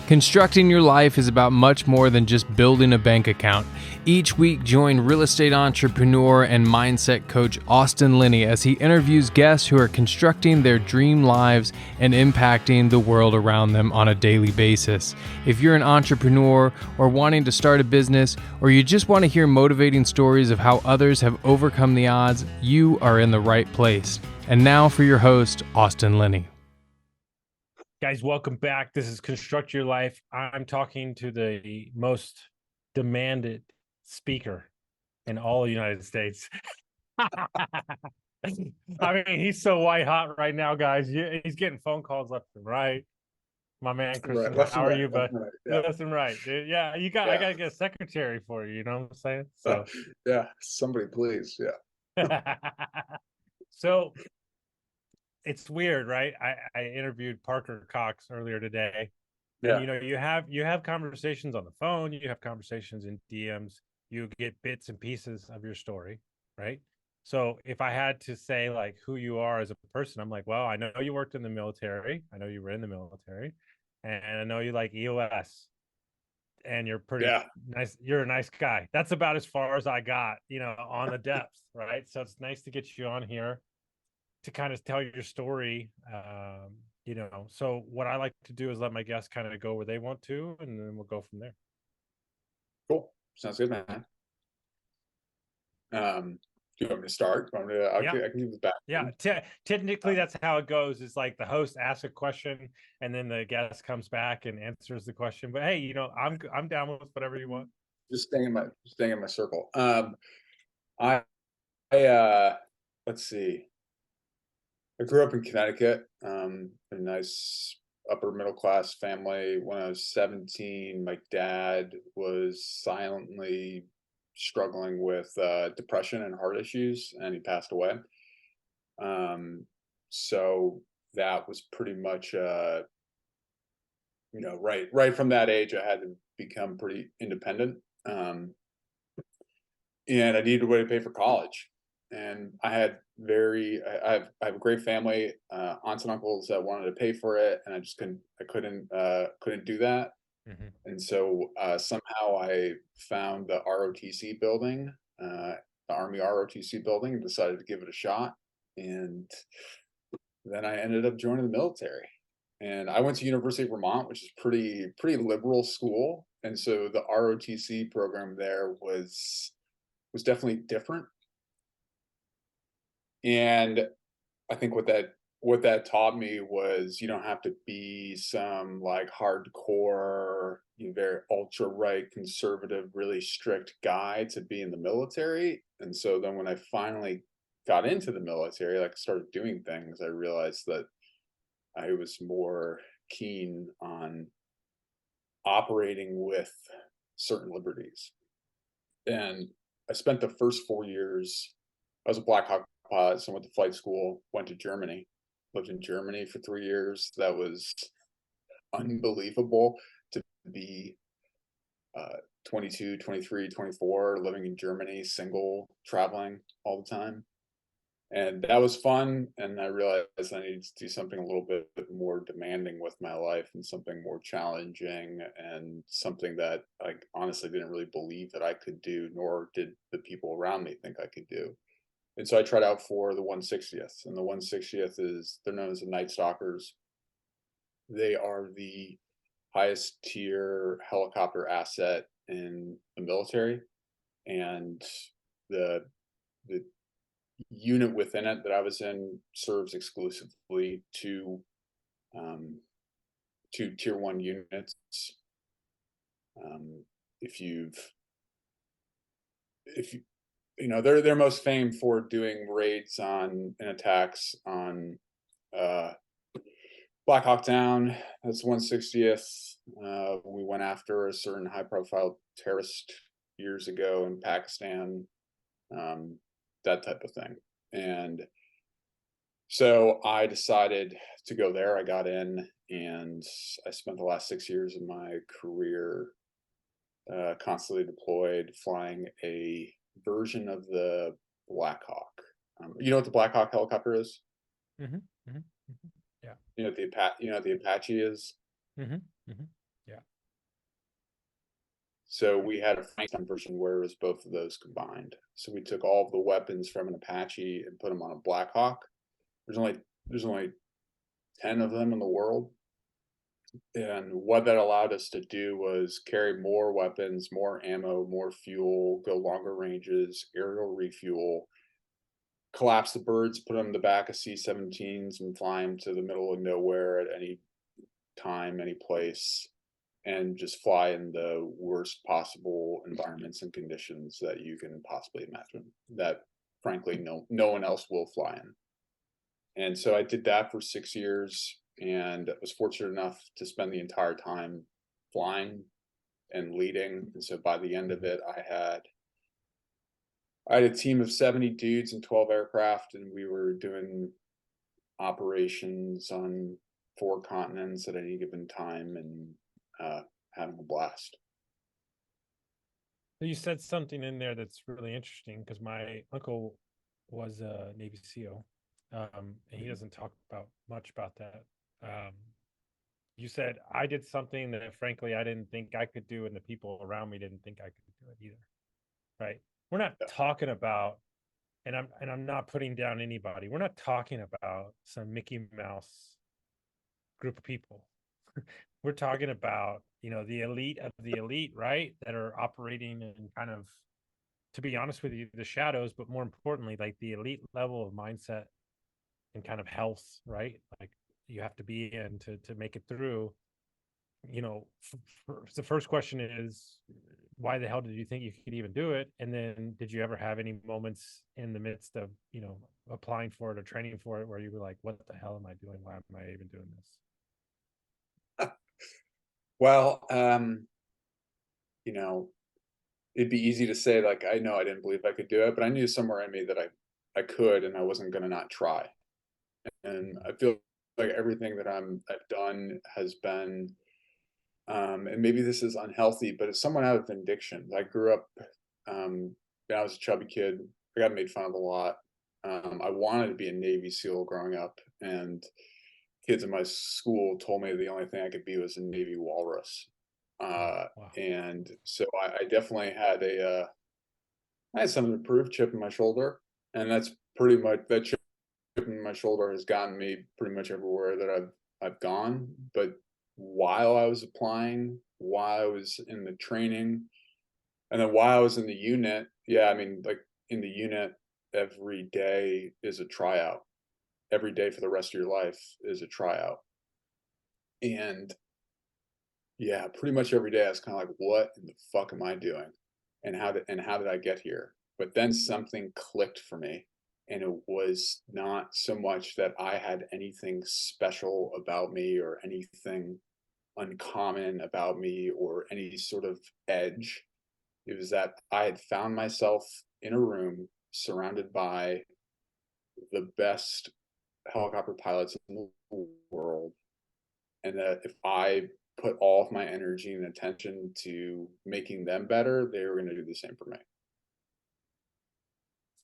Constructing your life is about much more than just building a bank account. Each week, join real estate entrepreneur and mindset coach Austin Linney as he interviews guests who are constructing their dream lives and impacting the world around them on a daily basis. If you're an entrepreneur or wanting to start a business, or you just want to hear motivating stories of how others have overcome the odds, you are in the right place. And now for your host, Austin Linney. Guys, welcome back. This is Construct Your Life. I'm talking to the most demanded speaker in all the United States. I mean, he's so white hot right now, guys. He's getting phone calls left and right. My man, Christian, right, how are you, bud? Right, yeah. Left and right. Yeah, I gotta get a secretary for you, you know what I'm saying? So yeah, somebody please. Yeah. So it's weird, right? I interviewed Parker Cox earlier today. And you have conversations on the phone, you have conversations in DMs, you get bits and pieces of your story, right? So if I had to say like who you are as a person, I'm like, well, I know you worked in the military, I know you were in the military, and I know you like EOS, and you're pretty nice. You're a nice guy. That's about as far as I got, on the depth, right? So it's nice to get you on here to kind of tell your story. So what I like to do is let my guests kind of go where they want to, and then we'll go from there. Cool. Sounds good, man. Do you want me to start? I can give it back. Yeah. Technically, that's how it goes. It's like the host asks a question, and then the guest comes back and answers the question. But hey, I'm down with whatever you want. Just staying in my circle. Let's see. I grew up in Connecticut, a nice upper middle class family. When I was 17, my dad was silently struggling with depression and heart issues, and he passed away. So that was pretty much, right from that age, I had to become pretty independent, and I needed a way to pay for college. And I have a great family, aunts and uncles that wanted to pay for it, and I couldn't do that. Mm-hmm. And so somehow I found the ROTC building, the Army ROTC building, and decided to give it a shot. And then I ended up joining the military. And I went to University of Vermont, which is pretty liberal school. And so the ROTC program there was definitely different. And I think what that taught me was you don't have to be some like hardcore, very ultra right, conservative, really strict guy to be in the military. And so then when I finally got into the military, like started doing things, I realized that I was more keen on operating with certain liberties. And I spent the first 4 years, I was a Black Hawk pilot, so I went to flight school, went to Germany, lived in Germany for 3 years. That was unbelievable to be 22, 23, 24, living in Germany, single, traveling all the time. And that was fun. And I realized I needed to do something a little bit more demanding with my life, and something more challenging, and something that I honestly didn't really believe that I could do, nor did the people around me think I could do. And so I tried out for the 160th, and the 160th they're known as the Night Stalkers. They are the highest tier helicopter asset in the military, and the unit within it that I was in serves exclusively to tier 1 units. They're most famed for doing raids and attacks on Black Hawk Down. That's 160th. We went after a certain high profile terrorist years ago in Pakistan, that type of thing. And so I decided to go there. I got in, and I spent the last 6 years of my career constantly deployed, flying a version of the Black Hawk. You know what the Black Hawk helicopter is? Mm-hmm. Mm-hmm. Mm-hmm. Yeah. You know what the Apache is? Mm-hmm. Mm-hmm. Yeah. So we had a Frankenstein version where it was both of those combined. So we took all of the weapons from an Apache and put them on a Black Hawk. There's only 10 of them in the world. And what that allowed us to do was carry more weapons, more ammo, more fuel, go longer ranges, aerial refuel, collapse the birds, put them in the back of C-17s and fly them to the middle of nowhere at any time, any place, and just fly in the worst possible environments and conditions that you can possibly imagine that frankly no one else will fly in. And so I did that for 6 years, and was fortunate enough to spend the entire time flying and leading. And so by the end of it, I had a team of 70 dudes and 12 aircraft, and we were doing operations on 4 continents at any given time, and having a blast. So you said something in there that's really interesting, because my uncle was a Navy SEAL, and he doesn't talk much about that. You said, I did something that frankly I didn't think I could do, and the people around me didn't think I could do it either. Right? We're not talking about, and I'm not putting down anybody. We're not talking about some Mickey Mouse group of people. We're talking about, the elite of the elite, right? That are operating in kind of, to be honest with you, the shadows, but more importantly, like the elite level of mindset and kind of health, right? Like you have to be in to make it through. The first question is, why the hell did you think you could even do it? And then did you ever have any moments in the midst of, applying for it or training for it where you were like, what the hell am I doing? Why am I even doing this? Well, it'd be easy to say, like, I know I didn't believe I could do it, but I knew somewhere in me that I could, and I wasn't going to not try. And I feel like everything that I've done has been, and maybe this is unhealthy, but it's somewhat out of addiction. I grew up, when I was a chubby kid, I got made fun of a lot. I wanted to be a Navy SEAL growing up, and kids in my school told me the only thing I could be was a Navy walrus. Wow. And so I definitely had I had something to prove, chip in my shoulder, and that's pretty much that chip in my shoulder has gotten me pretty much everywhere that I've gone. But while I was applying, while I was in the training, and then while I was in the unit, yeah, I mean, like in the unit, every day is a tryout. Every day for the rest of your life is a tryout. And yeah, pretty much every day I was kind of like, what in the fuck am I doing? And how did I get here? But then something clicked for me. And it was not so much that I had anything special about me or anything uncommon about me or any sort of edge. It was that I had found myself in a room surrounded by the best helicopter pilots in the world, and that if I put all of my energy and attention to making them better, they were going to do the same for me.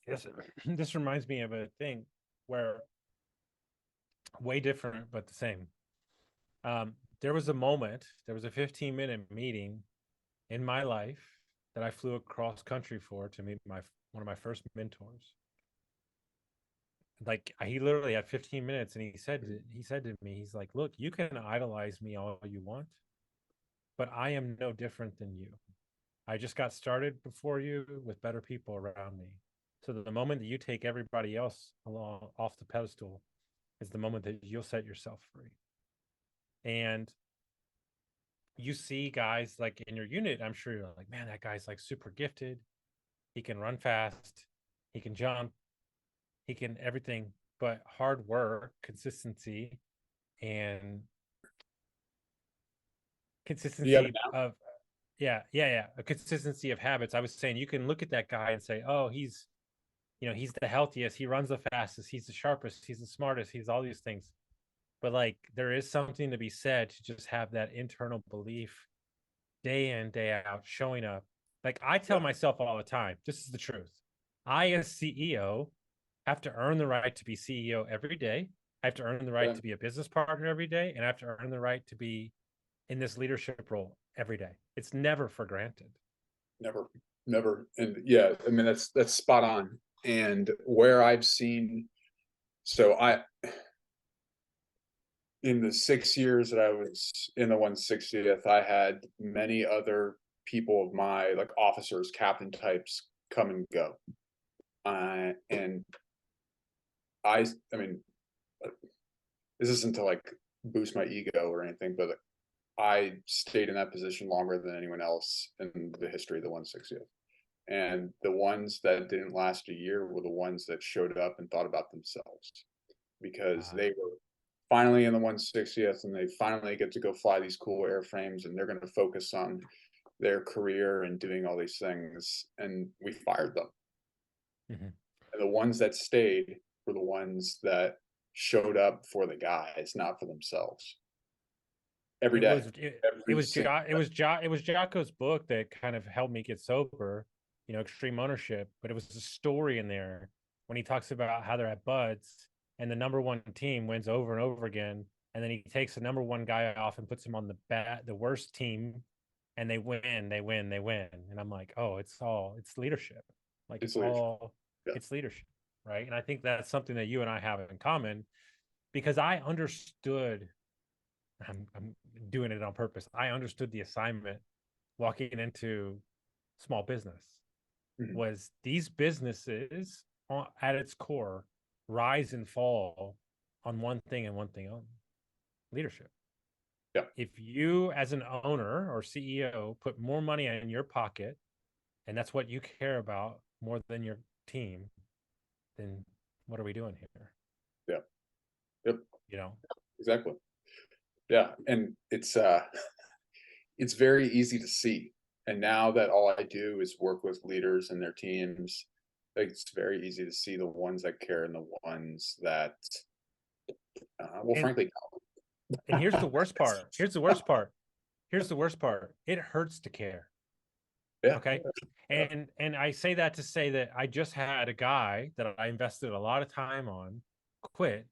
Yes, this reminds me of a thing where, way different but the same. There was a 15-minute meeting in my life that I flew across country for to meet one of my first mentors. Like, he literally had 15 minutes, and he said to me, he's like, look, you can idolize me all you want, but I am no different than you. I just got started before you with better people around me. So the moment that you take everybody else along off the pedestal is the moment that you'll set yourself free. And you see guys like in your unit, I'm sure you're like, man, that guy's like super gifted. He can run fast. He can jump. He can everything, but hard work, consistency, and consistency of, a consistency of habits. I was saying, you can look at that guy and say, oh, he's the healthiest, he runs the fastest, he's the sharpest, he's the smartest, he's all these things. But like, there is something to be said to just have that internal belief day in, day out, showing up. Like, I tell myself all the time, this is the truth. I, as CEO, have to earn the right to be CEO every day. I have to earn the right to be a business partner every day. And I have to earn the right to be in this leadership role every day. It's never for granted. Never. And yeah, I mean, that's spot on. And where I've seen, so in the 6 years that I was in the 160th, I had many other people of my, like, officers, captain types, come and go. And I mean, this isn't to like boost my ego or anything, but I stayed in that position longer than anyone else in the history of the 160th. And the ones that didn't last a year were the ones that showed up and thought about themselves, because they were finally in the 160th and they finally get to go fly these cool airframes, and they're going to focus on their career and doing all these things. And we fired them. And the ones that stayed were the ones that showed up for the guys, not for themselves. Every day. It was Jocko's book that kind of helped me get sober, you know, Extreme Ownership. But it was a story in there when he talks about how they're at Buds and the number one team wins over and over again, and then he takes the number one guy off and puts him on the worst team, and they win. And I'm like, oh, it's leadership. Like it's leadership, right? And I think that's something that you and I have in common, because I understood. I'm doing it on purpose. I understood the assignment walking into small business was these businesses at its core rise and fall on one thing and one thing only: leadership. Yeah. If you as an owner or CEO put more money in your pocket, and that's what you care about more than your team, then what are we doing here? Yeah. Yep. You know? Exactly. Yeah. And it's very easy to see. And now that all I do is work with leaders and their teams, like, it's very easy to see the ones that care and the ones that, frankly, don't. And here's the worst part. Here's the worst part. It hurts to care. Yeah. Okay. And I say that to say that I just had a guy that I invested a lot of time on quit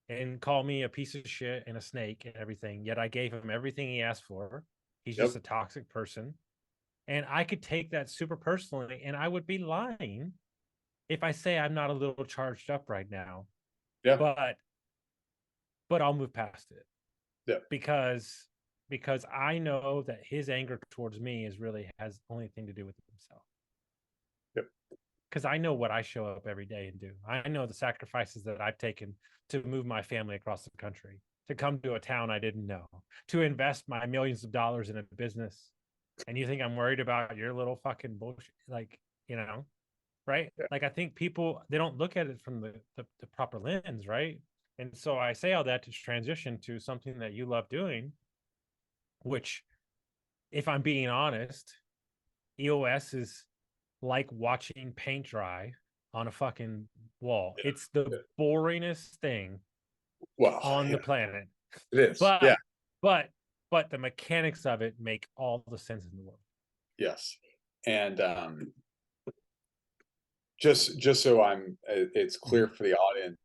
and call me a piece of shit and a snake and everything. Yet I gave him everything he asked for. He's just a toxic person. And I could take that super personally, and I would be lying if I say I'm not a little charged up right now. Yeah. But I'll move past it. Yeah. Because I know that his anger towards me has only thing to do with himself. Yep. Because I know what I show up every day and do. I know the sacrifices that I've taken to move my family across the country, to come to a town I didn't know, to invest my millions of dollars in a business. And you think I'm worried about your little fucking bullshit? Like, you know, right? Yeah. Like, I think people, they don't look at it from the proper lens, right? And so I say all that to transition to something that you love doing, which, if I'm being honest, EOS is like watching paint dry on a fucking wall. Yeah. It's the boringest thing on the planet. It is. But the mechanics of it make all the sense in the world. Yes. And just so it's clear for the audience,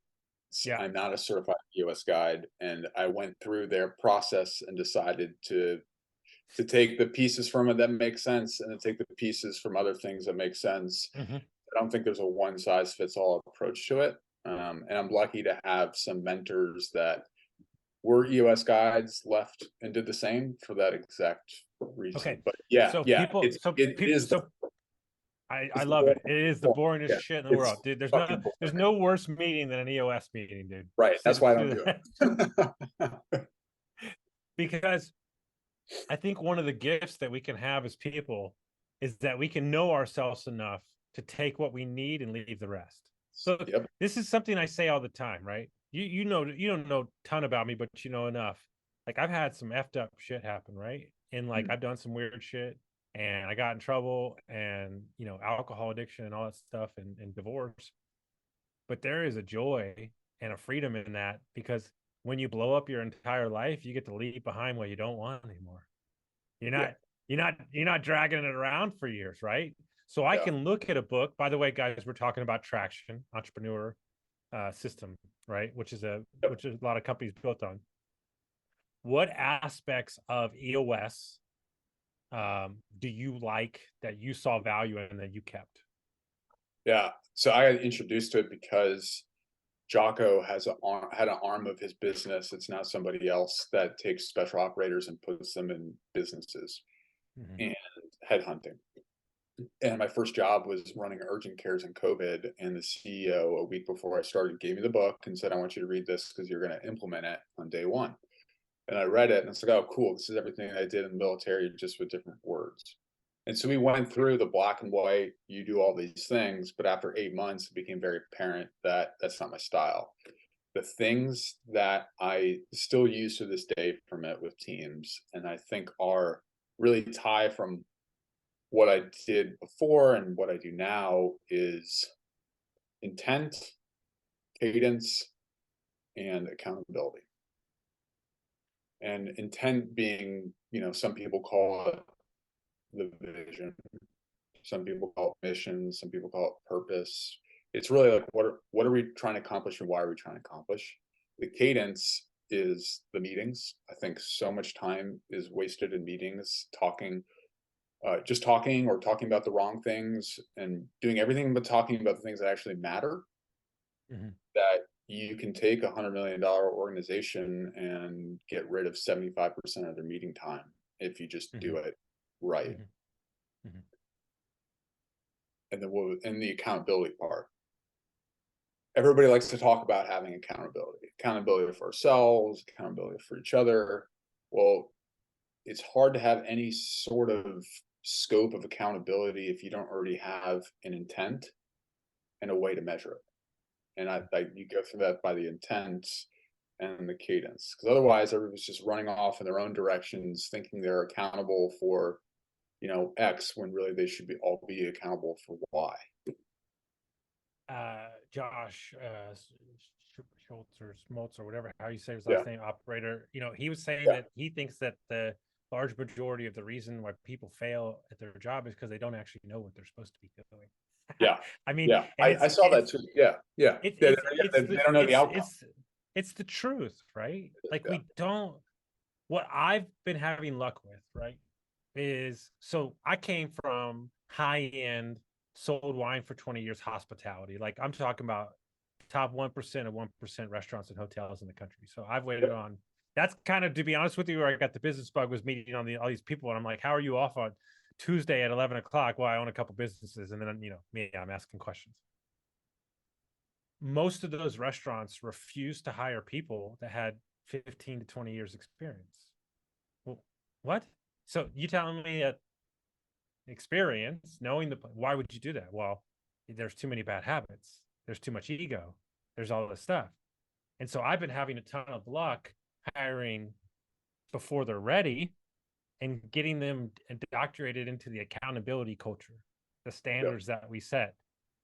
I'm not a certified EOS guide, and I went through their process and decided to take the pieces from it that make sense, and to take the pieces from other things that make sense. I don't think there's a one size fits all approach to it. And I'm lucky to have some mentors that were EOS guides, left and did the same for that exact reason. Okay. But I love it. It is the boringest shit in the world, dude. There's no worse meeting than an EOS meeting, dude. Right. That's why I don't do it. Because I think one of the gifts that we can have as people is that we can know ourselves enough to take what we need and leave the rest. So this is something I say all the time, right? You know, you don't know a ton about me, but you know enough. Like, I've had some effed up shit happen, right? And like, I've done some weird shit, and I got in trouble, and, you know, alcohol addiction and all that stuff, and divorce. But there is a joy and a freedom in that, because when you blow up your entire life, you get to leave behind what you don't want anymore. You're not dragging it around for years, right? So I can look at a book. By the way, guys, we're talking about Traction, entrepreneur system, right? Which is a lot of companies built on. What aspects of EOS do you like that you saw value in that you kept? Yeah. So I got introduced to it because Jocko had an arm of his business. It's now somebody else that takes special operators and puts them in businesses and headhunting. And my first job was running urgent cares in COVID. And the CEO, a week before I started, gave me the book and said, I want you to read this because you're going to implement it on day one. And I read it and it's like, oh, cool. This is everything I did in the military, just with different words. And so we went through the black and white, you do all these things. But after 8 months, it became very apparent that that's not my style. The things that I still use to this day from it with teams, and I think are really tie from what I did before and what I do now, is intent, cadence, and accountability. And intent being, some people call it the vision, some people call it mission, some people call it purpose. It's really like, what are we trying to accomplish and why are we trying to accomplish? The cadence is the meetings. I think so much time is wasted in meetings, just talking or talking about the wrong things and doing everything but talking about the things that actually matter. That you can take $100 million organization and get rid of 75% of their meeting time if you just do it right. And then the accountability part. Everybody likes to talk about having accountability for ourselves, accountability for each other. Well, it's hard to have any sort of scope of accountability if you don't already have an intent and a way to measure it. And you go through that by the intent and the cadence, because otherwise everybody's just running off in their own directions, thinking they're accountable for, X, when really they should all be accountable for Y. Josh Schultz or whatever, how you say his last name, operator, he was saying that he thinks that the large majority of the reason why people fail at their job is because they don't actually know what they're supposed to be doing. Yeah. I mean, I saw that too. Yeah. They don't know the outcome. It's the truth, right? Like we don't, what I've been having luck with, right, is, so I came from high-end, sold wine for 20 years hospitality. Like I'm talking about top 1% of 1% restaurants and hotels in the country. So I've waited on, that's kind of, to be honest with you, where I got the business bug, was meeting on all these people. And I'm like, how are you off on Tuesday at 11 o'clock? Well, I own a couple businesses. And then, I'm asking questions. Most of those restaurants refused to hire people that had 15 to 20 years experience. Well, what? So you telling me that experience, knowing why would you do that? Well, there's too many bad habits. There's too much ego. There's all this stuff. And so I've been having a ton of luck hiring before they're ready and getting them indoctrinated into the accountability culture, the standards that we set,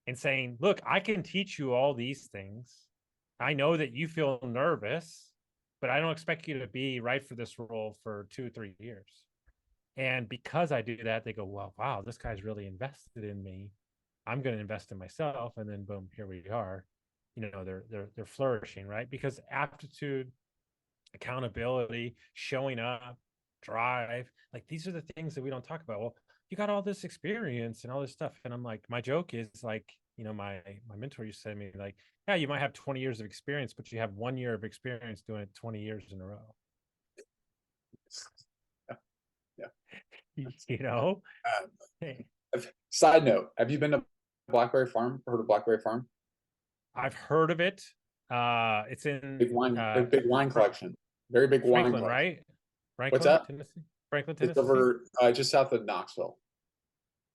and saying, look, I can teach you all these things. I know that you feel nervous, but I don't expect you to be right for this role for 2 or 3 years. And because I do that, they go, well, wow, this guy's really invested in me. I'm going to invest in myself. And then boom, here we are. They're flourishing, right? Because aptitude, accountability, showing up, drive, like these are the things that we don't talk about. Well, you got all this experience and all this stuff. And I'm like, my joke is like, my mentor used to say to me, like, yeah, you might have 20 years of experience, but you have 1 year of experience doing it 20 years in a row. Side note, have you been to Blackberry Farm? Heard of Blackberry Farm? I've heard of it. It's in big wine collection. Very big wine collection. Right? Franklin, what's that? Tennessee? Franklin, Tennessee. It's over just south of Knoxville.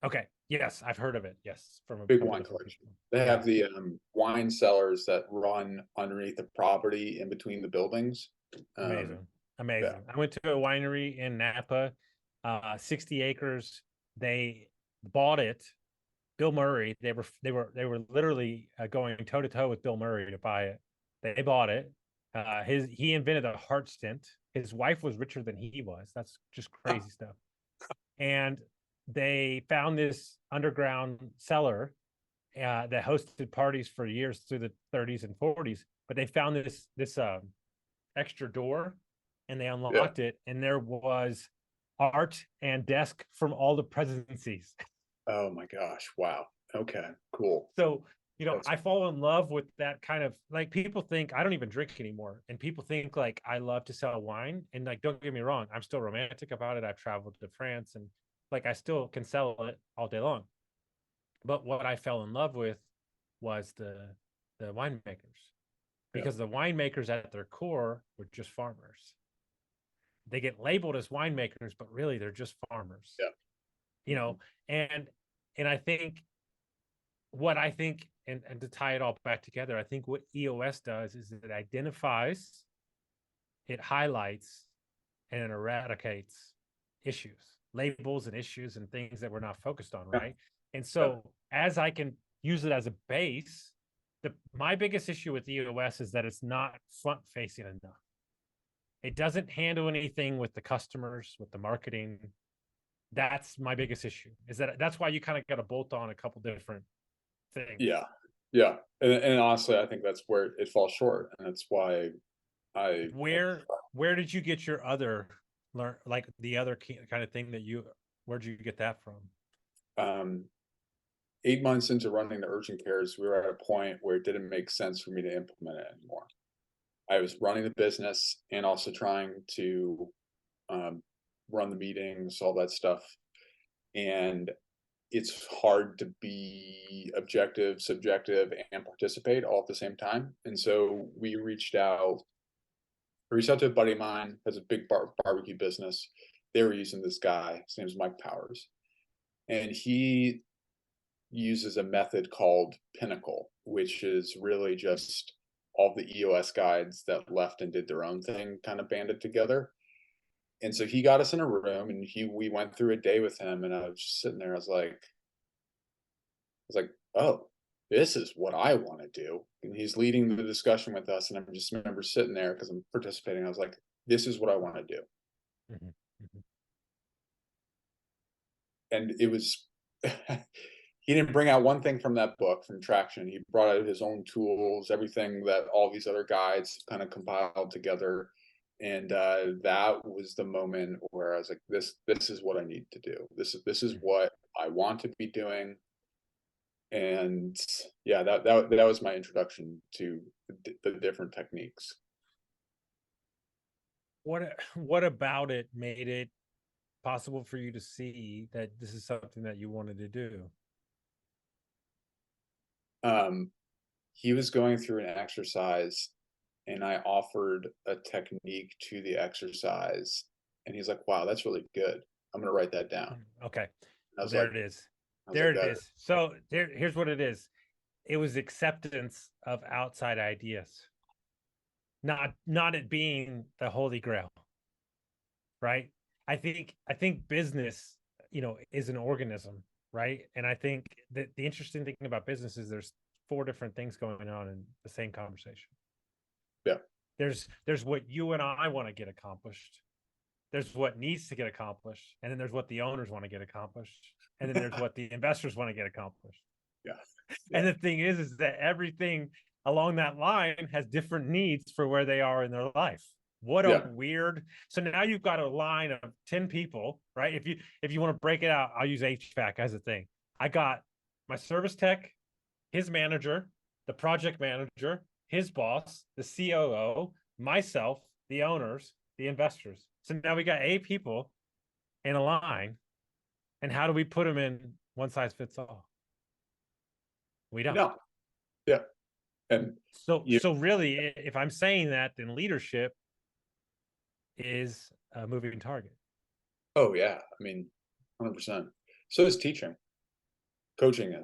Okay. Yes, I've heard of it. Yes, from a big wine collection. They have the wine cellars that run underneath the property in between the buildings. Amazing. Yeah. I went to a winery in Napa, 60 acres. They bought it. Bill Murray. They were literally going toe to toe with Bill Murray to buy it. They bought it. He invented a heart stent. His wife was richer than he was. That's just crazy stuff. And they found this underground cellar that hosted parties for years through the 30s and 40s. But they found this extra door, and they unlocked it, and there was art and desk from all the presidencies. Oh my gosh. Wow. Okay, cool. So, I fall in love with that kind of, like, people think I don't even drink anymore. And people think like I love to sell wine. And like, don't get me wrong, I'm still romantic about it. I've traveled to France and like I still can sell it all day long. But what I fell in love with was the winemakers, because the winemakers at their core were just farmers. They get labeled as winemakers, but really they're just farmers. Yeah. And I think and to tie it all back together, I think what EOS does is it identifies, it highlights, and it eradicates issues, labels and issues and things that we're not focused on, right? And so as I can use it as a base, my biggest issue with EOS is that it's not front facing enough. It doesn't handle anything with the customers, with the marketing. That's my biggest issue, is that's why you kind of got to bolt on a couple different things. Yeah. And honestly, I think that's where it falls short. And that's why where did you get your other like the other kind of thing where'd you get that from? 8 months into running the urgent cares, we were at a point where it didn't make sense for me to implement it anymore. I was running the business and also trying to run the meetings, all that stuff. And it's hard to be objective, subjective, and participate all at the same time. And so we reached out to a buddy of mine, has a big barbecue business. They were using this guy. His name is Mike Powers. And he uses a method called Pinnacle, which is really just all the EOS guides that left and did their own thing kind of banded together. And so he got us in a room and we went through a day with him, and I was just sitting there. I was like, oh, this is what I want to do. And he's leading the discussion with us. And I just remember sitting there because I'm participating. I was like, this is what I want to do. Mm-hmm. Mm-hmm. And it was, he didn't bring out one thing from that book, from Traction. He brought out his own tools, everything that all these other guides kind of compiled together. And that was the moment where I was like, this is what I need to do. This is what I want to be doing. And yeah, that was my introduction to the different techniques. What about it made it possible for you to see that this is something that you wanted to do? He was going through an exercise and I offered a technique to the exercise, and he's like, wow, that's really good. I'm going to write that down. Okay. Well, there it is. There it is. So here's what it is. It was acceptance of outside ideas, not it being the holy grail, right? I think business, is an organism, right? And I think that the interesting thing about business is there's 4 different things going on in the same conversation. Yeah. There's what you and I want to get accomplished. There's what needs to get accomplished. And then there's what the owners want to get accomplished. And then there's what the investors want to get accomplished. Yeah. And the thing is that everything along that line has different needs for where they are in their life. What a weird. So now you've got a line of 10 people, right? If you want to break it out, I'll use HVAC as a thing. I got my service tech, his manager, the project manager, his boss, the COO, myself, the owners, the investors. So now we got 8 people in a line. And how do we put them in one size fits all? We don't. No. Yeah. And so really, if I'm saying that, then leadership is a moving target. Oh yeah. I mean, 100%. So is teaching. Coaching is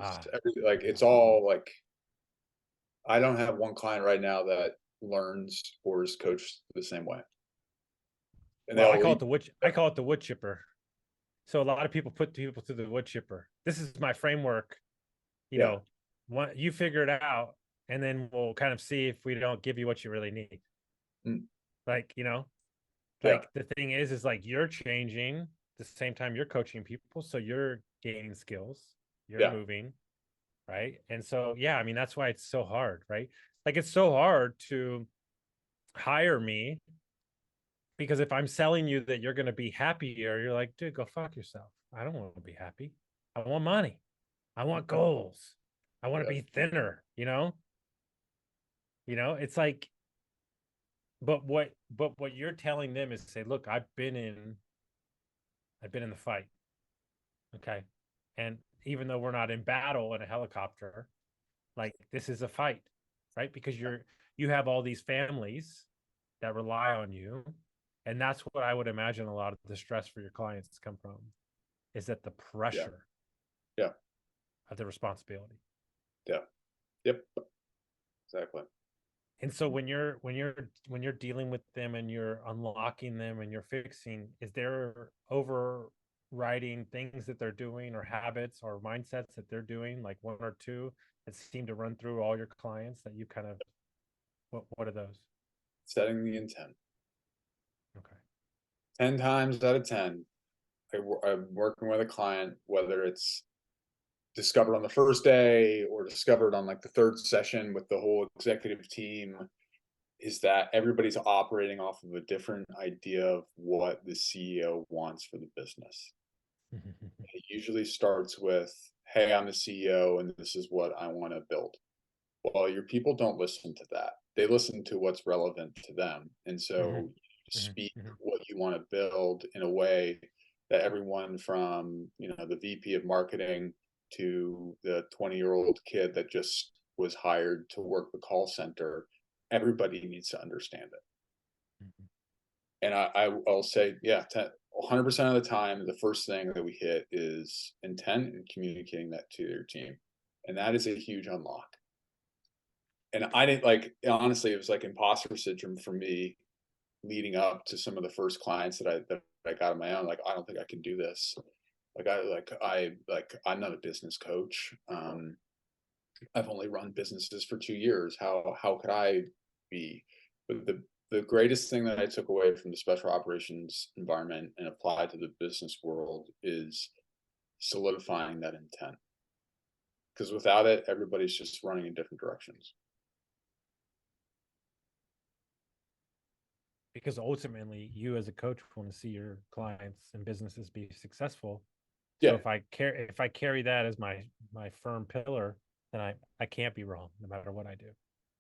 it's all like, I don't have one client right now that learns or is coached the same way. And I call it the wood chipper. So a lot of people put people through the wood chipper. This is my framework. You figure it out, and then we'll kind of see if we don't give you what you really need. Like, the thing is like you're changing at the same time you're coaching people. So you're gaining skills, you're moving. Right. And so, I mean, that's why it's so hard, right? Like, it's so hard to hire me Because if I'm selling you that you're going to be happier, you're like, dude, go fuck yourself. I don't want to be happy. I want money. I want goals. I want to be thinner, you know? It's like, but what you're telling them is say, look, I've been in the fight. Okay. And even though we're not in battle in a helicopter, like this is a fight, right? Because you have all these families that rely on you. And that's what I would imagine a lot of the stress for your clients come from, is that the pressure of the responsibility. Yeah. Yep. Exactly. And so when you're dealing with them and you're unlocking them and you're fixing, is there overriding things that they're doing or habits or mindsets that they're doing, like one or two that seem to run through all your clients that you kind of, what are those? Setting the intent. Okay. 10 times out of 10, I'm working with a client, whether it's discovered on the first day or discovered on like the third session with the whole executive team, is that everybody's operating off of a different idea of what the CEO wants for the business. It usually starts with, hey, I'm the CEO and this is what I want to build. Well, your people don't listen to that. They listen to what's relevant to them. And so you speak what you want to build in a way that everyone from, the VP of marketing to the 20-year-old kid that just was hired to work the call center, everybody needs to understand it. And I'll say, 100% of the time, the first thing that we hit is intent and communicating that to your team. And that is a huge unlock. And I didn't honestly, it was like imposter syndrome for me leading up to some of the first clients that I got on my own. Like, I don't think I can do this. I'm not a business coach. I've only run businesses for 2 years. How could I be? But the greatest thing that I took away from the special operations environment and applied to the business world is solidifying that intent. Because without it, everybody's just running in different directions. Because ultimately you as a coach want to see your clients and businesses be successful. So if I carry that as my firm pillar, then I can't be wrong no matter what I do.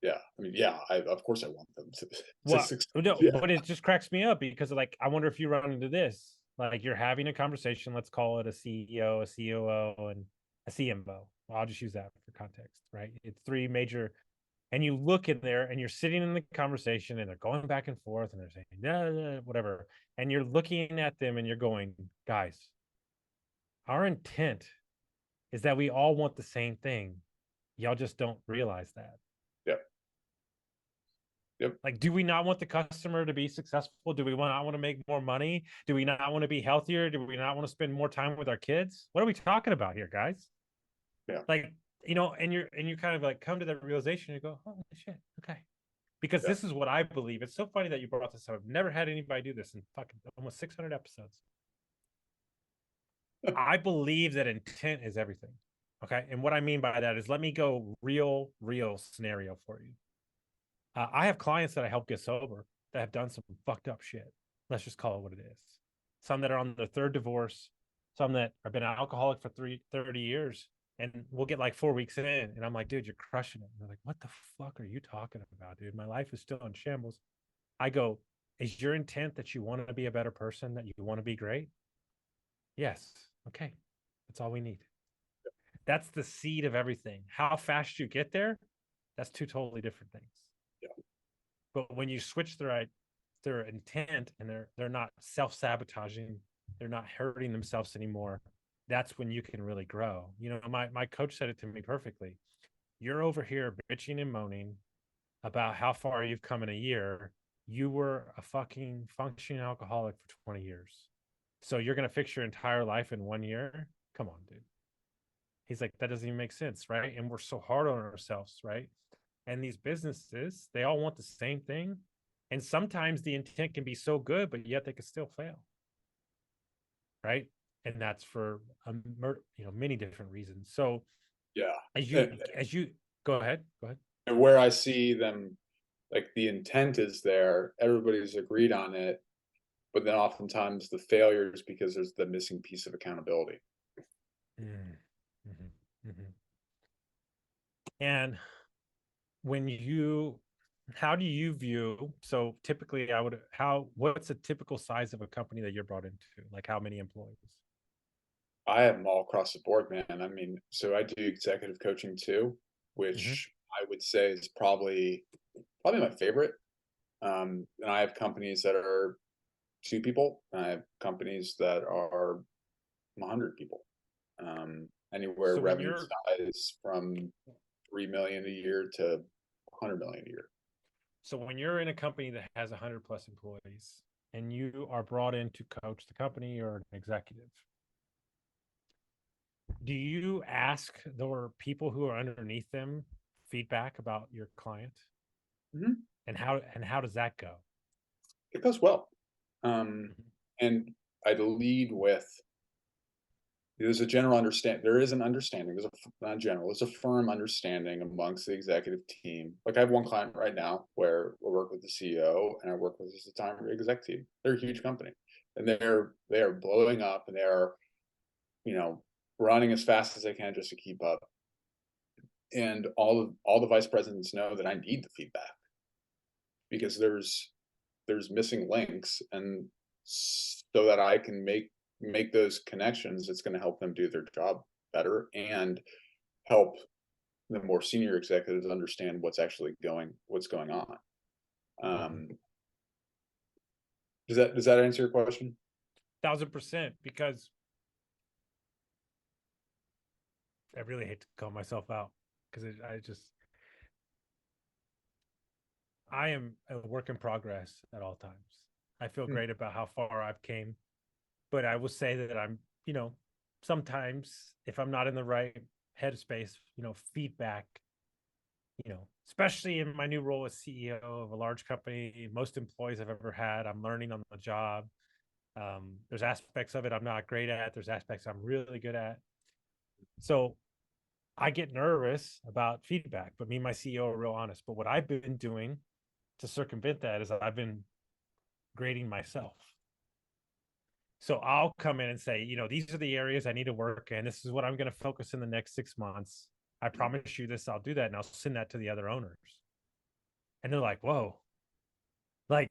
Yeah. I mean, of course I want them to succeed. No, but it just cracks me up because I wonder if you run into this, like you're having a conversation, let's call it a CEO, a COO, and a CMO. Well, I'll just use that for context, right? It's three major. And you look in there and you're sitting in the conversation and they're going back and forth and they're saying, whatever. And you're looking at them and you're going, guys, our intent is that we all want the same thing. Y'all just don't realize that. Yep. Like, do we not want the customer to be successful? Do we not want to make more money? Do we not want to be healthier? Do we not want to spend more time with our kids? What are we talking about here, guys? Yeah. And you kind of like come to that realization. You go, oh shit, okay, because this is what I believe. It's so funny that you brought this up. I've never had anybody do this in fucking almost 600 episodes. I believe that intent is everything. Okay, and what I mean by that is, let me go real scenario for you. I have clients that I help get sober that have done some fucked up shit. Let's just call it what it is. Some that are on their third divorce, some that have been an alcoholic for 30 years. And we'll get like 4 weeks in and I'm like, dude, you're crushing it. And they're like, what the fuck are you talking about, dude? My life is still in shambles. I go, is your intent that you want to be a better person, that you want to be great? Yes. Okay. That's all we need. That's the seed of everything. How fast you get there, that's two totally different things. Yeah. But when you switch their intent and they're not self-sabotaging, they're not hurting themselves anymore, that's when you can really grow. My coach said it to me perfectly. You're over here bitching and moaning about how far you've come in a year. You were a fucking functioning alcoholic for 20 years. So you're going to fix your entire life in 1 year? Come on, dude. He's like, that doesn't even make sense, right? And we're so hard on ourselves, right? And these businesses, they all want the same thing. And sometimes the intent can be so good, but yet they can still fail, right? And that's for many different reasons. So as you go ahead. And where I see them, like the intent is there, everybody's agreed on it. but then oftentimes the failure is because there's the missing piece of accountability. Mm-hmm. Mm-hmm. And how do you view, so typically what's a typical size of a company that you're brought into? Like how many employees? I have them all across the board, man. I mean, so I do executive coaching too, Mm-hmm. which I would say is probably my favorite. And I have companies that are 2 people, and I have companies that are 100 people. Anywhere So revenue size from 3 million a year to 100 million a year. So when you're in a company that has 100 plus employees and you are brought in to coach the company or an executive, do you ask the people who are underneath them feedback about your client? Mm-hmm. And how does that go? It goes well. And I'd lead with, there's a general understanding. There is an understanding. There's a firm understanding amongst the executive team. Like I have one client right now where I work with the CEO and I work with his entire exec team. They're a huge company, and they are blowing up, and they are, running as fast as they can just to keep up. And all the vice presidents know that I need the feedback because there's missing links, and so that I can make those connections, it's going to help them do their job better and help the more senior executives understand what's going on. Does that answer your question? 1000%, because I really hate to call myself out because I am a work in progress at all times. I feel great about how far I've came, but I will say that I'm, sometimes if I'm not in the right headspace, feedback, especially in my new role as CEO of a large company, most employees I've ever had, I'm learning on the job. There's aspects of it I'm not great at. There's aspects I'm really good at. So I get nervous about feedback, but me and my CEO are real honest. But what I've been doing to circumvent that is I've been grading myself. So I'll come in and say, these are the areas I need to work in. This is what I'm going to focus in the next 6 months. I promise you this, I'll do that. And I'll send that to the other owners. And they're like, whoa, like,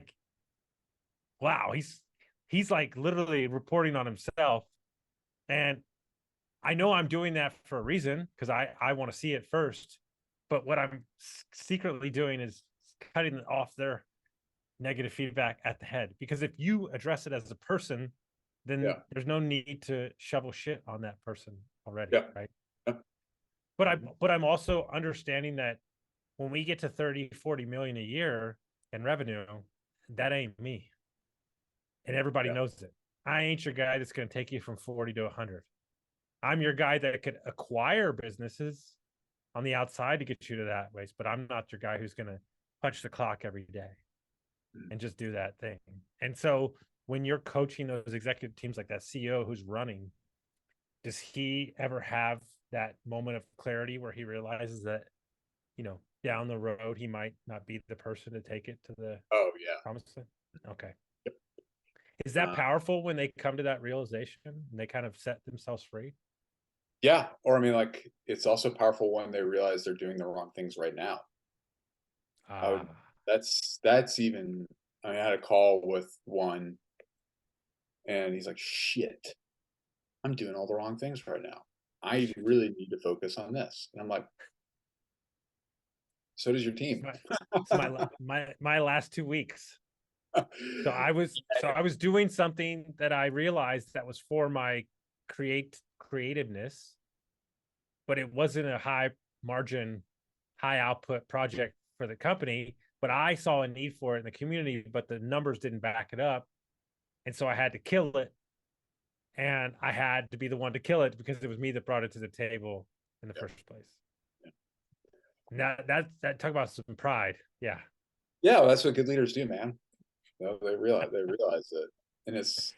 wow, he's like literally reporting on himself. And I know I'm doing that for a reason because I want to see it first. But what I'm secretly doing is cutting off their negative feedback at the head. Because if you address it as a person, then there's no need to shovel shit on that person already, right? But I'm also understanding that when we get to 30, 40 million a year in revenue, that ain't me. And everybody knows it. I ain't your guy that's going to take you from 40 to 100. I'm your guy that could acquire businesses on the outside to get you to that ways, but I'm not your guy who's going to punch the clock every day and just do that thing. And so when you're coaching those executive teams like that CEO who's running, does he ever have that moment of clarity where he realizes that, down the road, he might not be the person to take it to the promised land? Okay. Is that powerful when they come to that realization and they kind of set themselves free? Yeah. Or I mean, like, it's also powerful when they realize they're doing the wrong things right now. That's even, I had a call with one and he's like, shit, I'm doing all the wrong things right now. I really need to focus on this. And I'm like, so does your team. It's my last 2 weeks. So I was doing something that I realized that was for my creativeness, but it wasn't a high margin, high output project for the company. But I saw a need for it in the community, but the numbers didn't back it up. And so I had to kill it. And I had to be the one to kill it because it was me that brought it to the table in the first place. Now that talk about some pride. Yeah. Yeah, well, that's what good leaders do, man. They realize it. And it's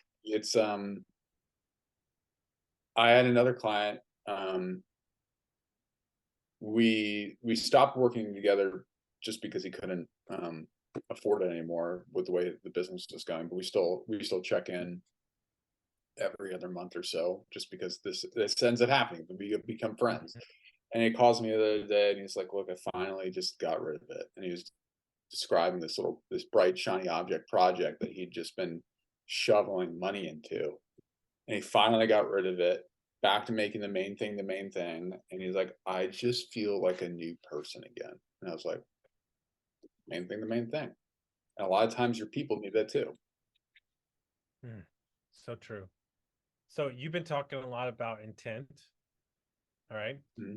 I had another client. We stopped working together just because he couldn't afford it anymore with the way the business is going, but we still check in every other month or so, just because this ends up happening. We become friends. And he calls me the other day and he's like, look, I finally just got rid of it. And he was describing this bright, shiny object project that he'd just been shoveling money into. And he finally got rid of it, back to making the main thing. And he's like, I just feel like a new person again. And I was like, the main thing. And a lot of times your people need that too. So true. So you've been talking a lot about intent. All right. Mm-hmm.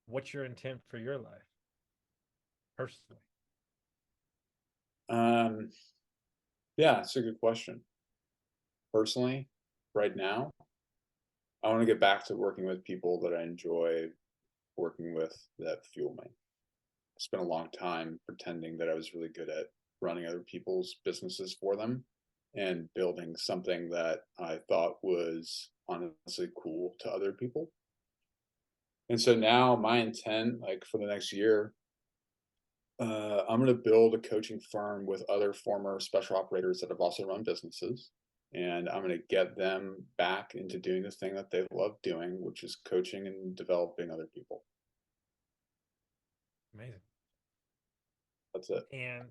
What's your intent for your life personally? Yeah, it's a good question. Personally, right now, I want to get back to working with people that I enjoy working with, that fuel me. I spent a long time pretending that I was really good at running other people's businesses for them and building something that I thought was honestly cool to other people. And so now my intent, like for the next year, I'm going to build a coaching firm with other former special operators that have also run businesses. And I'm going to get them back into doing the thing that they love doing, which is coaching and developing other people. Amazing. That's it. And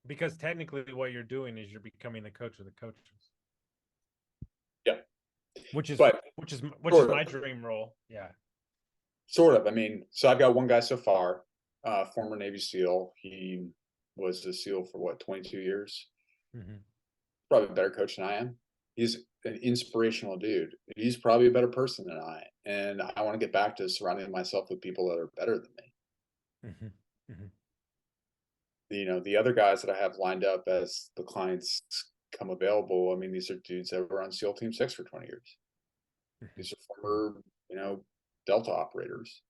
because technically what you're doing is you're becoming the coach of the coaches. Yeah. Which is my dream role. Yeah. Sort of. I mean, so I've got one guy so far, former Navy SEAL. He was a SEAL for what, 22 years? Mm-hmm. Probably a better coach than I am. He's an inspirational dude. He's probably a better person than I. And I want to get back to surrounding myself with people that are better than me. Mm-hmm. Mm-hmm. The other guys that I have lined up as the clients come available, I mean, these are dudes that were on SEAL Team 6 for 20 years. Mm-hmm. These are former, Delta operators,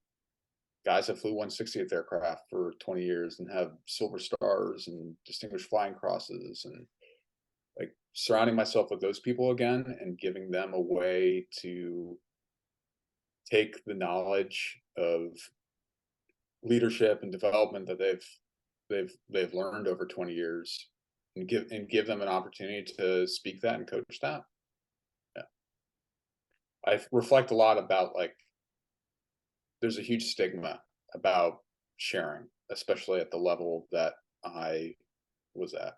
guys that flew 160th aircraft for 20 years and have silver stars and distinguished flying crosses, and like surrounding myself with those people again and giving them a way to take the knowledge of leadership and development that they've learned over 20 years and give them an opportunity to speak that and coach that. Yeah. I reflect a lot about, like, there's a huge stigma about sharing, especially at the level that I was at.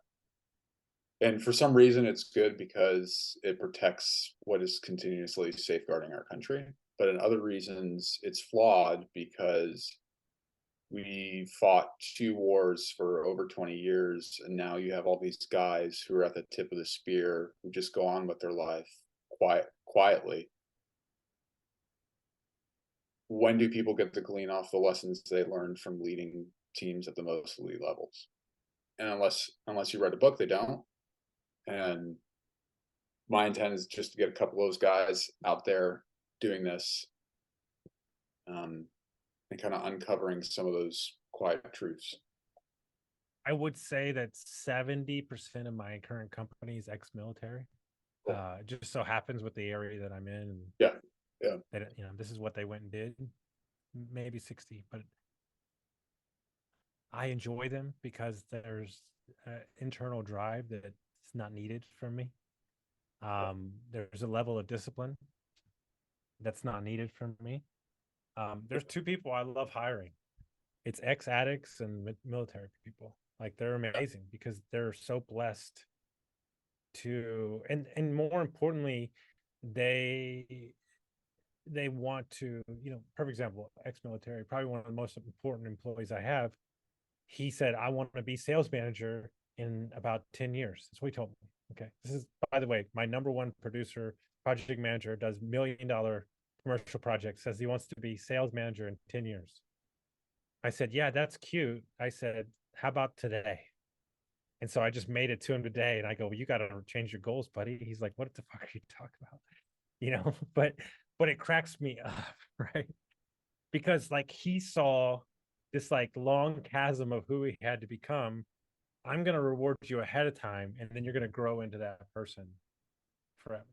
And for some reason, it's good because it protects what is continuously safeguarding our country. But in other reasons, it's flawed because we fought 2 wars for over 20 years. And now you have all these guys who are at the tip of the spear who just go on with their life quietly. When do people get to glean off the lessons they learned from leading teams at the most elite levels? And unless you read a book, they don't. And my intent is just to get a couple of those guys out there doing this, and kind of uncovering some of those quiet truths. I would say that 70% of my current company is ex-military. Cool. Just so happens with the area that I'm in. Yeah. That, this is what they went and did. Maybe 60, but I enjoy them because there's internal drive that's not needed from me. There's a level of discipline that's not needed from me. There's 2 people I love hiring. It's ex-addicts and military people. Like, they're amazing because they're so blessed to, and more importantly, they want to, perfect example, ex-military, probably one of the most important employees I have. He said, I want to be sales manager in about 10 years. That's what he told me. Okay. This is, by the way, my number 1 producer, project manager, does $1 million commercial projects, says he wants to be sales manager in 10 years. I said, yeah, that's cute. I said, how about today? And so I just made it to him today. And I go, well, you got to change your goals, buddy. He's like, what the fuck are you talking about? But it cracks me up, right? Because, like, he saw this, like, long chasm of who he had to become. I'm going to reward you ahead of time, and then you're going to grow into that person forever.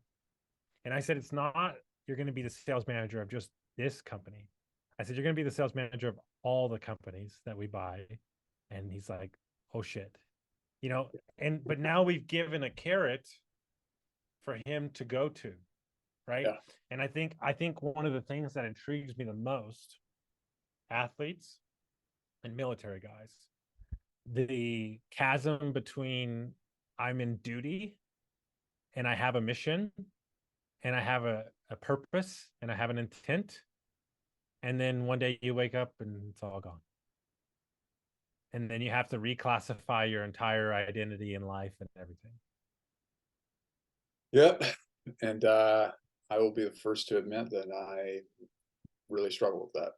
And I said, it's not, you're going to be the sales manager of just this company. I said, you're going to be the sales manager of all the companies that we buy And he's like, oh shit, but now we've given a carrot for him to go to, right? Yeah. And I think one of the things that intrigues me the most, athletes and military guys, the chasm between I'm in duty and I have a mission and I have a purpose and I have an intent, and then one day you wake up and it's all gone, and then you have to reclassify your entire identity in life and everything. Yep. And I will be the first to admit that I really struggle with that.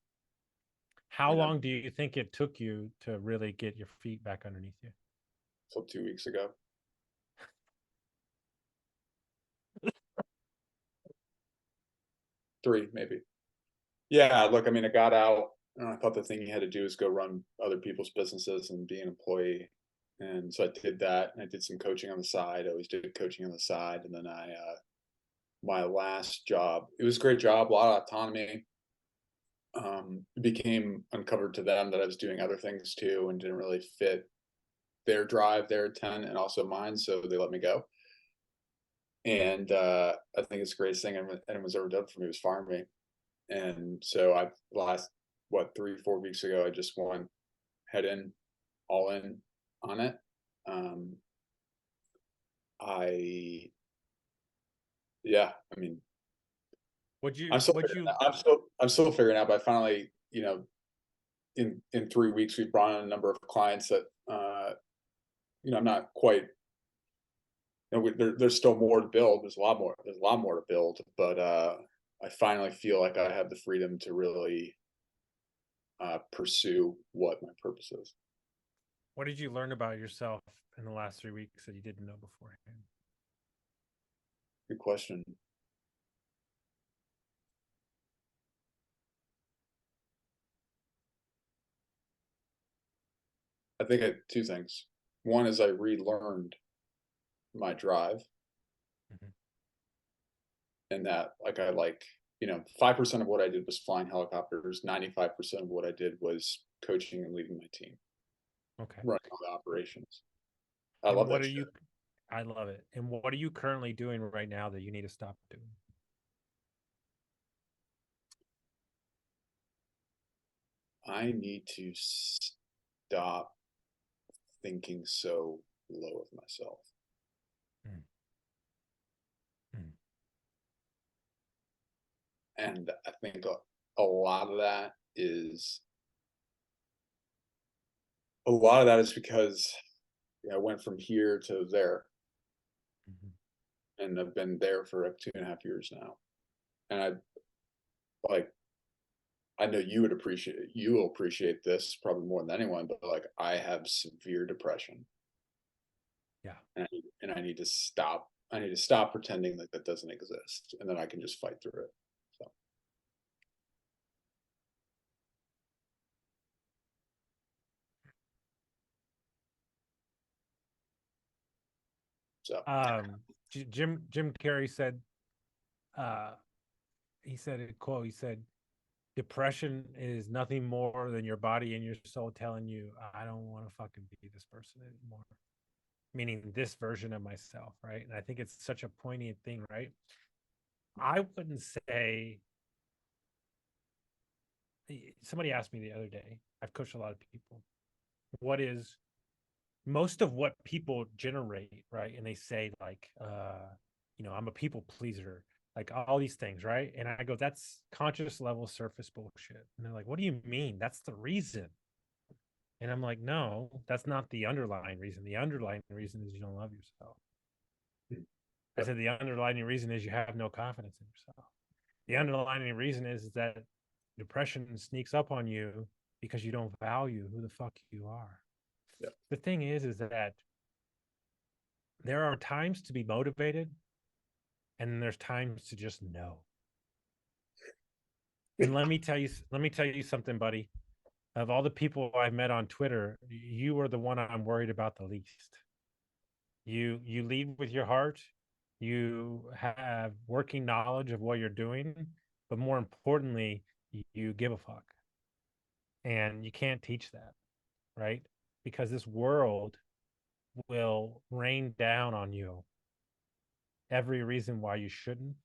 How long do you think it took you to really get your feet back underneath you? So 2 weeks ago. Three, maybe. Yeah, look, I mean, I got out and I thought the thing you had to do is go run other people's businesses and be an employee. And so I did that, and I did some coaching on the side. I always did coaching on the side. And then my last job, it was a great job, a lot of autonomy. It became uncovered to them that I was doing other things too and didn't really fit their drive, their intent, and also mine. So they let me go. And I think it's the greatest thing anyone's ever done for me was fire me. And so I last 3-4 weeks ago, I just went head in, all in on it. I mean, I'm still figuring out, but I finally, in 3 weeks, we've brought in a number of clients that, I'm not quite, there's still more to build. There's a lot more to build, but I finally feel like I have the freedom to really pursue what my purpose is. What did you learn about yourself in the last 3 weeks that you didn't know beforehand? Good question. I think I had two things. One is I relearned my drive. Mm-hmm. And that, 5% of what I did was flying helicopters. 95% of what I did was coaching and leading my team. Okay. Running all the operations. I love it. And what are you currently doing right now that you need to stop doing? I need to stop thinking so low of myself. And I think a lot of that is because I went from here to there. And I've been there for 2.5 years now. And I know you will appreciate this probably more than anyone, but I have severe depression. Yeah. And I need to stop pretending that doesn't exist, and then I can just fight through it. So Jim Carrey said, he said a quote, he said, depression is nothing more than your body and your soul telling you, I don't want to fucking be this person anymore. Meaning this version of myself, right? And I think it's such a poignant thing, right? I wouldn't say, somebody asked me the other day, I've coached a lot of people, what is most of what people generate, right? And they say I'm a people pleaser, like all these things, right? And I go, that's conscious level surface bullshit. And they're like, what do you mean? That's the reason. And I'm like, no, that's not the underlying reason. The underlying reason is you don't love yourself. I said the underlying reason is you have no confidence in yourself. The underlying reason is that depression sneaks up on you because you don't value who the fuck you are. Yeah. The thing is that there are times to be motivated, and there's times to just know. And let me tell you something, buddy. Of all the people I've met on Twitter, you are the one I'm worried about the least. You lead with your heart. You have working knowledge of what you're doing, but more importantly, you give a fuck. And you can't teach that, right? because this world will rain down on you every reason why you shouldn't.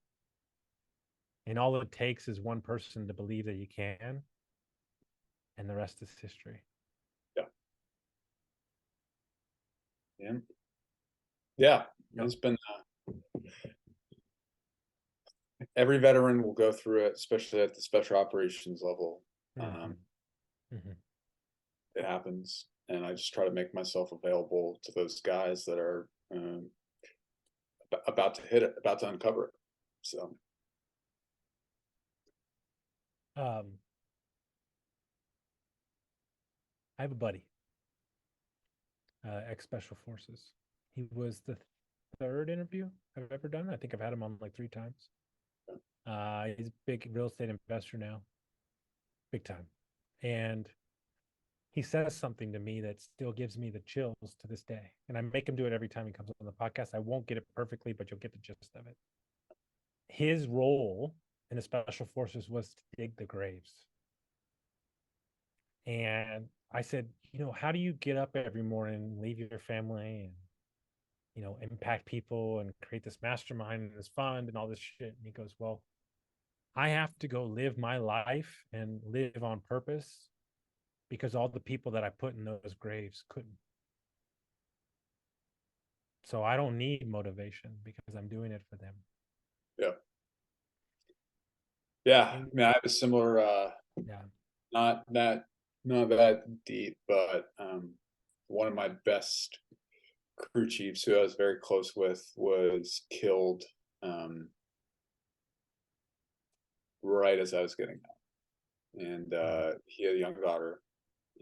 And all it takes is one person to believe that you can, and the rest is history. Yeah. Yeah. Yeah. Yep. It's been every veteran will go through it, especially at the special operations level. It happens, and I just try to make myself available to those guys that are about to hit it, about to uncover it. So I have a buddy, ex-special forces. He was the third interview I've ever done. I think I've had him on like 3 times. He's a big real estate investor now, big time. And he says something to me that still gives me the chills to this day. And I make him do it every time he comes on the podcast. I won't get it perfectly, but you'll get the gist of it. His role in the special forces was to dig the graves. And I said, how do you get up every morning, leave your family, and impact people and create this mastermind and this fund and all this shit? And he goes, well, I have to go live my life and live on purpose because all the people that I put in those graves couldn't. So I don't need motivation because I'm doing it for them. yeah. I mean, I have a similar not that deep, but one of my best crew chiefs who I was very close with was killed right as I was getting out. And he had a young daughter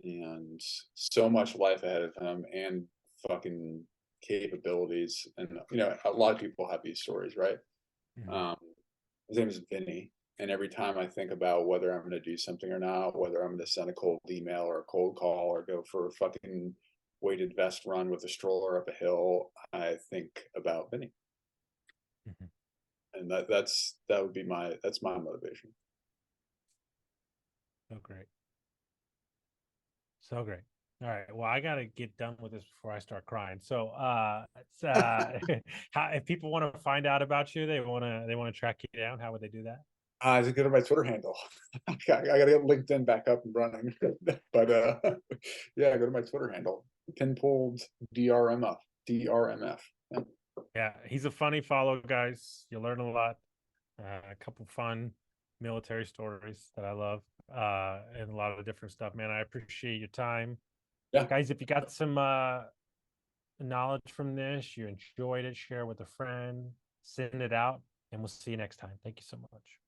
and so much life ahead of him and fucking capabilities. And a lot of people have these stories, right? His name is Linney. And every time I think about whether I'm going to do something or not, whether I'm going to send a cold email or a cold call or go for a fucking weighted vest run with a stroller up a hill, I think about Linney. And that's my motivation. So great. So great. All right. Well, I gotta get done with this before I start crying. So, if people want to find out about you, they want to track you down, how would they do that? Just go to my Twitter handle. I gotta get LinkedIn back up and running, but yeah, go to my Twitter handle, pinpulled DRMF. Yeah, he's a funny follow, guys. You learn a lot. A couple fun military stories that I love, and a lot of different stuff. Man, I appreciate your time. Yeah, guys, if you got some knowledge from this, you enjoyed it, share with a friend, send it out, and we'll see you next time. Thank you so much.